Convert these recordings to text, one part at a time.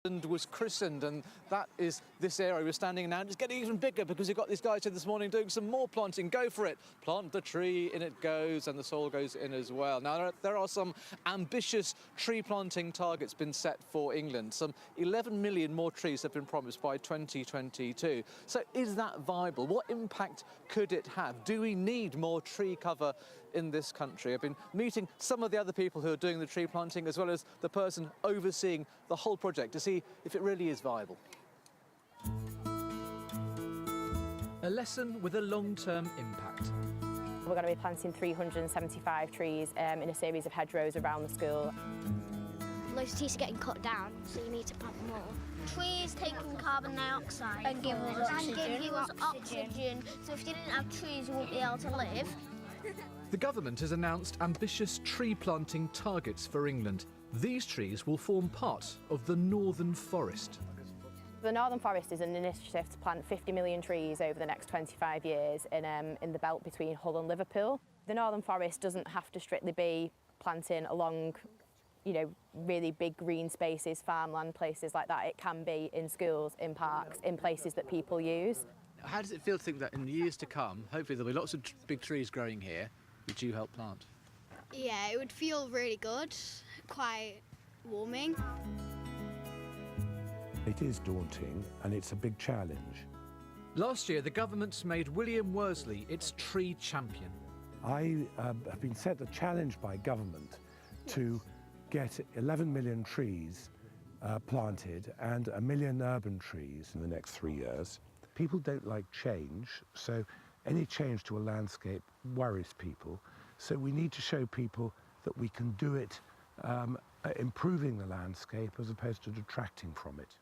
And was christened, and that is this area we're standing in now. It's getting even bigger because you've got these guys here this morning doing some more planting. Go for it. Plant the tree, in it goes, and the soil goes in as well. Now, there are some ambitious tree planting targets been set for England. Some 11 million more trees have been promised by 2022. So is that viable? What impact could it have? Do we need more tree cover in this country? I've been meeting some of the other people who are doing the tree planting, as well as the person overseeing the whole project, to see if it really is viable. A lesson with a long-term impact. We're going to be planting 375 trees in a series of hedgerows around the school. Loads of trees are getting cut down, so you need to plant more. Trees take in carbon dioxide and give us oxygen. So if you didn't have trees, you wouldn't be able to live. The government has announced ambitious tree planting targets for England. These trees will form part of the Northern Forest. The Northern Forest is an initiative to plant 50 million trees over the next 25 years in the belt between Hull and Liverpool. The Northern Forest doesn't have to strictly be planting along, really big green spaces, farmland, places like that. It can be in schools, in parks, in places that people use. How does it feel to think that in the years to come, hopefully there'll be lots of big trees growing here, which you help plant? Yeah, it would feel really good, quite warming. It is daunting and it's a big challenge. Last year, the government made William Worsley its tree champion. I have been set the challenge by government to get 11 million trees planted and 1 million urban trees in the next 3 years. People don't like change, so any change to a landscape worries people. So we need to show people that we can do it improving the landscape as opposed to detracting from it.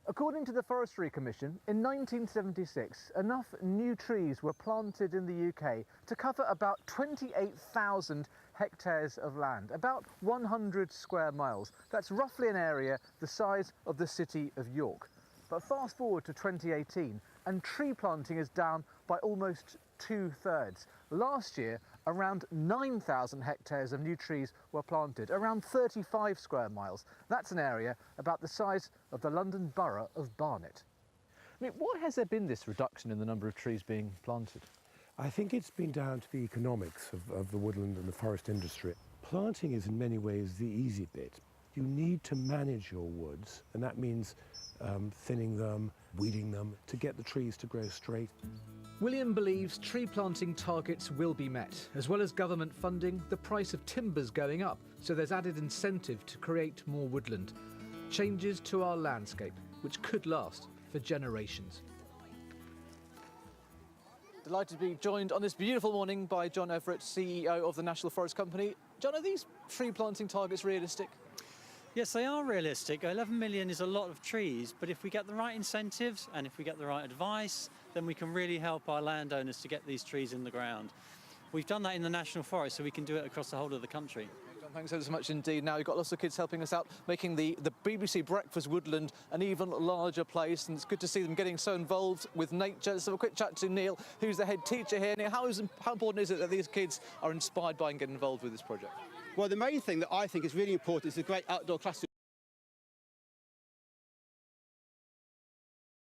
According to the Forestry Commission, in 1976, enough new trees were planted in the UK to cover about 28,000 hectares of land, about 100 square miles. That's roughly an area the size of the city of York. But fast forward to 2018, and tree planting is down by almost 2/3. Last year, around 9,000 hectares of new trees were planted, around 35 square miles. That's an area about the size of the London borough of Barnet. I mean, why has there been this reduction in the number of trees being planted? I think it's been down to the economics of the woodland and the forest industry. Planting is in many ways the easy bit. You need to manage your woods, and that means thinning them, weeding them, to get the trees to grow straight. William believes tree planting targets will be met. As well as government funding, the price of timber's going up, so there's added incentive to create more woodland. Changes to our landscape, which could last for generations. Delighted to be joined on this beautiful morning by John Everett, CEO of the National Forest Company. John, are these tree planting targets realistic? Yes, they are realistic. 11 million is a lot of trees, but if we get the right incentives and if we get the right advice, then we can really help our landowners to get these trees in the ground. We've done that in the National Forest, so we can do it across the whole of the country. John, thanks so much indeed. Now, you've got lots of kids helping us out, making the BBC Breakfast Woodland an even larger place, and it's good to see them getting so involved with nature. Let's have a quick chat to Neil, who's the head teacher here. Neil, how important is it that these kids are inspired by and get involved with this project? Well, the main thing that I think is really important is the great outdoor classroom